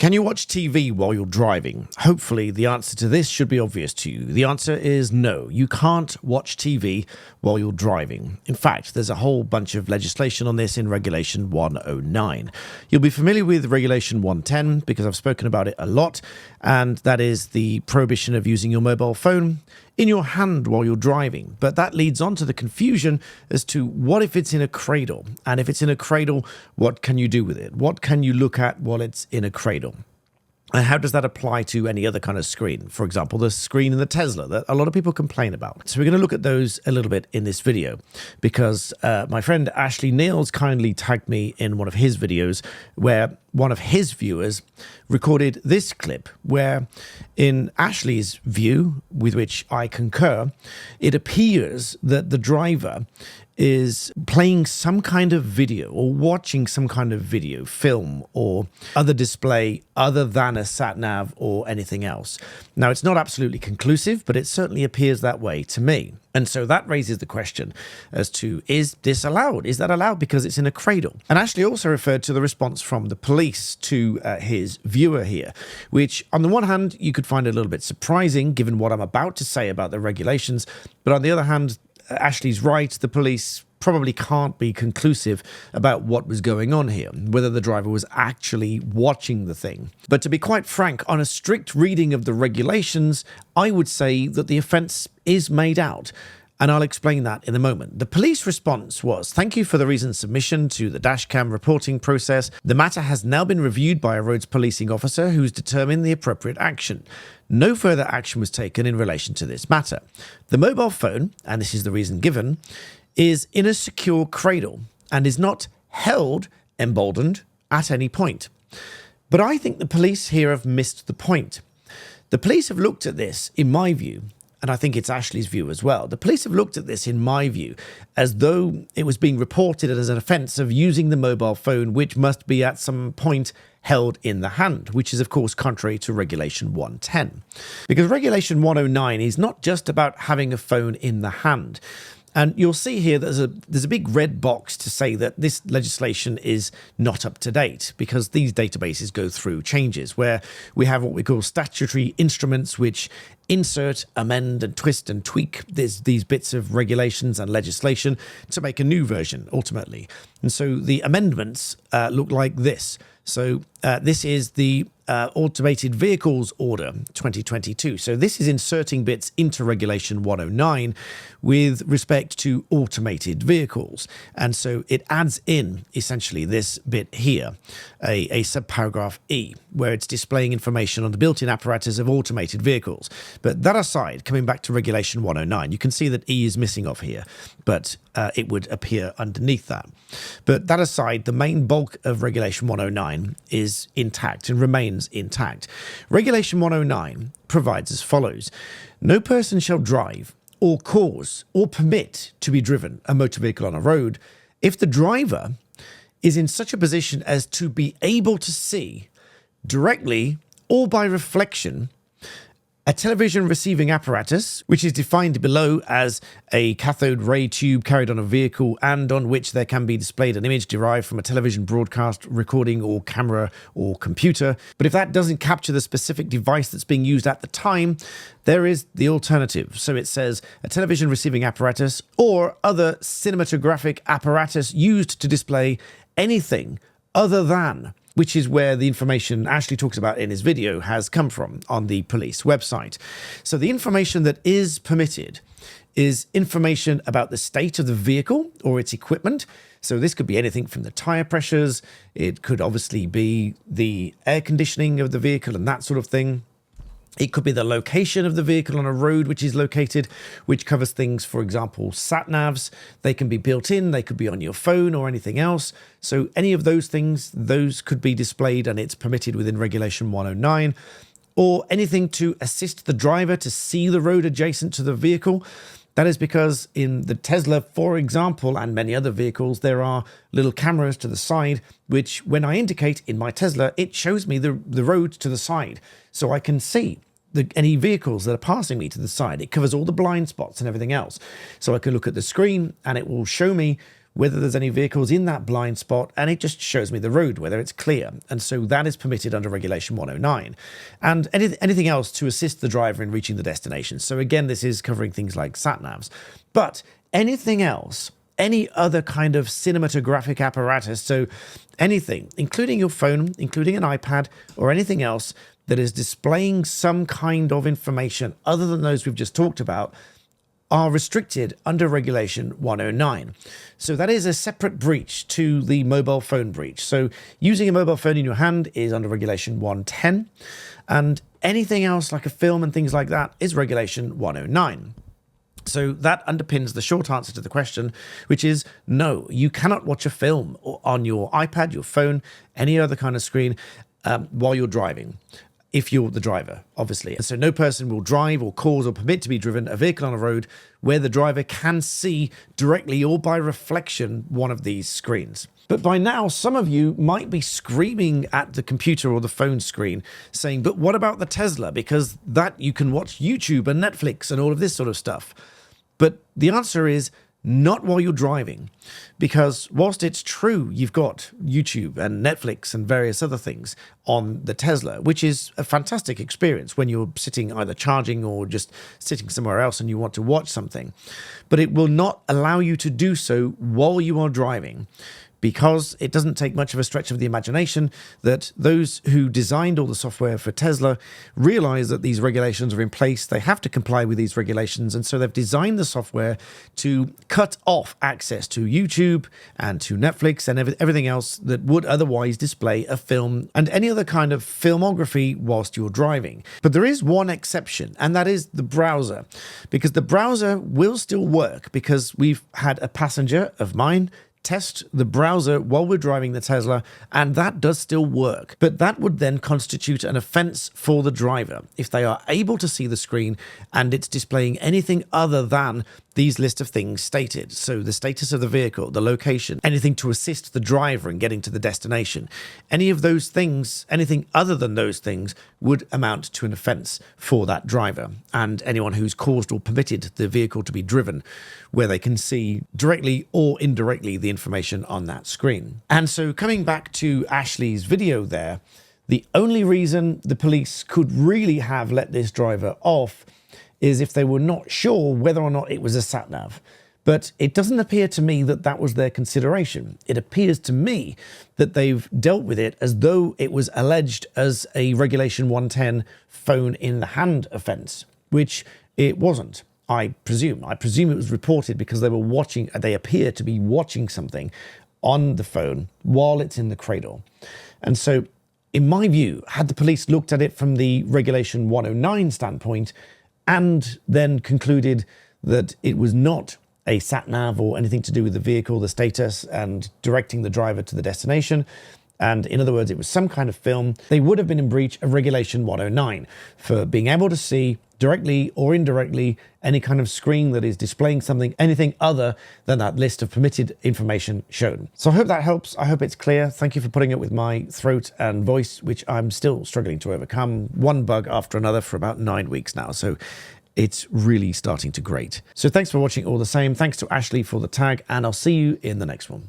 Can you watch TV while you're driving? Hopefully, the answer to this should be obvious to you. The answer is no. You can't watch TV while you're driving. In fact, there's a whole bunch of legislation on this in Regulation 109. You'll be familiar with Regulation 110 because I've spoken about it a lot, and that is the prohibition of using your mobile phone in your hand while you're driving. But that leads on to the confusion as to what if it's in a cradle? And if it's in a cradle, what can you do with it? What can you look at while it's in a cradle? And how does that apply to any other kind of screen? For example, the screen in the Tesla that a lot of people complain about. So we're going to look at those a little bit in this video because my friend Ashley Nails kindly tagged me in one of his videos where one of his viewers recorded this clip where, in Ashley's view, with which I concur, it appears that the driver is playing some kind of video or watching some kind of video, film, or other display other than a sat-nav or anything else. Now, it's not absolutely conclusive, but it certainly appears that way to me. And so that raises the question as to, is this allowed? Is that allowed because it's in a cradle? And Ashley also referred to the response from the police to his viewer here, which on the one hand, you could find a little bit surprising given what I'm about to say about the regulations. But on the other hand, Ashley's right, the police probably can't be conclusive about what was going on here, whether the driver was actually watching the thing. But to be quite frank, on a strict reading of the regulations, I would say that the offence is made out. And I'll explain that in a moment. The police response was, "Thank you for the recent submission to the dashcam reporting process. The matter has now been reviewed by a roads policing officer who's determined the appropriate action. No further action was taken in relation to this matter. The mobile phone," and this is the reason given, "is in a secure cradle and is not held, emboldened, at any point." But I think the police here have missed the point. The police have looked at this, in my view, and I think it's Ashley's view as well. The police have looked at this, in my view, as though it was being reported as an offence of using the mobile phone, which must be at some point held in the hand, which is, of course, contrary to Regulation 110. Because Regulation 109 is not just about having a phone in the hand. And you'll see here there's a big red box to say that this legislation is not up to date because these databases go through changes where we have what we call statutory instruments which insert, amend and twist and tweak these bits of regulations and legislation to make a new version ultimately. And so the amendments look like this. So this is the Automated Vehicles Order 2022. So this is inserting bits into Regulation 109 with respect to automated vehicles. And so it adds in essentially this bit here, a subparagraph E, where it's displaying information on the built-in apparatus of automated vehicles. But that aside, coming back to Regulation 109, you can see that E is missing off here, but it would appear underneath that. But that aside, the main bulk of Regulation 109 is intact and remains intact. Regulation 109 provides as follows: no person shall drive or cause or permit to be driven a motor vehicle on a road if the driver is in such a position as to be able to see directly or by reflection a television receiving apparatus, which is defined below as a cathode ray tube carried on a vehicle and on which there can be displayed an image derived from a television broadcast, recording or camera or computer. But if that doesn't capture the specific device that's being used at the time, there is the alternative. So it says a television receiving apparatus or other cinematographic apparatus used to display anything other than, which is where the information Ashley talks about in his video has come from on the police website. So the information that is permitted is information about the state of the vehicle or its equipment. So this could be anything from the tire pressures. It could obviously be the air conditioning of the vehicle and that sort of thing. It could be the location of the vehicle on a road which is located, which covers things, for example, sat-navs. They can be built in, they could be on your phone or anything else. So any of those things, those could be displayed and it's permitted within Regulation 109. Or anything to assist the driver to see the road adjacent to the vehicle. That is because in the Tesla, for example, and many other vehicles, there are little cameras to the side, which when I indicate in my Tesla, it shows me the road to the side. So I can see any vehicles that are passing me to the side. It covers all the blind spots and everything else. So I can look at the screen and it will show me whether there's any vehicles in that blind spot, and it just shows me the road, whether it's clear. And so that is permitted under Regulation 109. And anything else to assist the driver in reaching the destination. So again, this is covering things like sat-navs. But anything else, any other kind of cinematographic apparatus, so anything, including your phone, including an iPad, or anything else that is displaying some kind of information other than those we've just talked about, are restricted under Regulation 109. So that is a separate breach to the mobile phone breach. So using a mobile phone in your hand is under Regulation 110, and anything else like a film and things like that is Regulation 109. So that underpins the short answer to the question, which is no, you cannot watch a film on your iPad, your phone, any other kind of screen while you're driving. If you're the driver, obviously. And so no person will drive or cause or permit to be driven a vehicle on a road where the driver can see directly or by reflection one of these screens. But by now, some of you might be screaming at the computer or the phone screen saying, but what about the Tesla? Because that you can watch YouTube and Netflix and all of this sort of stuff. But the answer is not while you're driving, because whilst it's true you've got YouTube and Netflix and various other things on the Tesla, which is a fantastic experience when you're sitting either charging or just sitting somewhere else and you want to watch something, but it will not allow you to do so while you are driving, because it doesn't take much of a stretch of the imagination that those who designed all the software for Tesla realize that these regulations are in place. They have to comply with these regulations. And so they've designed the software to cut off access to YouTube and to Netflix and everything else that would otherwise display a film and any other kind of filmography whilst you're driving. But there is one exception, and that is the browser, because the browser will still work, because we've had a passenger of mine test the browser while we're driving the Tesla, and that does still work. But that would then constitute an offense for the driver if they are able to see the screen and it's displaying anything other than these list of things stated. So the status of the vehicle, the location, anything to assist the driver in getting to the destination. Any of those things, anything other than those things, would amount to an offence for that driver and anyone who's caused or permitted the vehicle to be driven where they can see directly or indirectly the information on that screen. And so coming back to Ashley's video there, the only reason the police could really have let this driver off is if they were not sure whether or not it was a sat-nav. But it doesn't appear to me that that was their consideration. It appears to me that they've dealt with it as though it was alleged as a Regulation 110 phone in the hand offence, which it wasn't, I presume. I presume it was reported because they appear to be watching something on the phone while it's in the cradle. And so, in my view, had the police looked at it from the Regulation 109 standpoint, and then concluded that it was not a sat-nav or anything to do with the vehicle, the status, and directing the driver to the destination, and in other words, it was some kind of film, they would have been in breach of Regulation 109 for being able to see directly or indirectly any kind of screen that is displaying something, anything other than that list of permitted information shown. So I hope that helps. I hope it's clear. Thank you for putting up with my throat and voice, which I'm still struggling to overcome one bug after another for about 9 weeks now. So it's really starting to grate. So thanks for watching all the same. Thanks to Ashley for the tag, and I'll see you in the next one.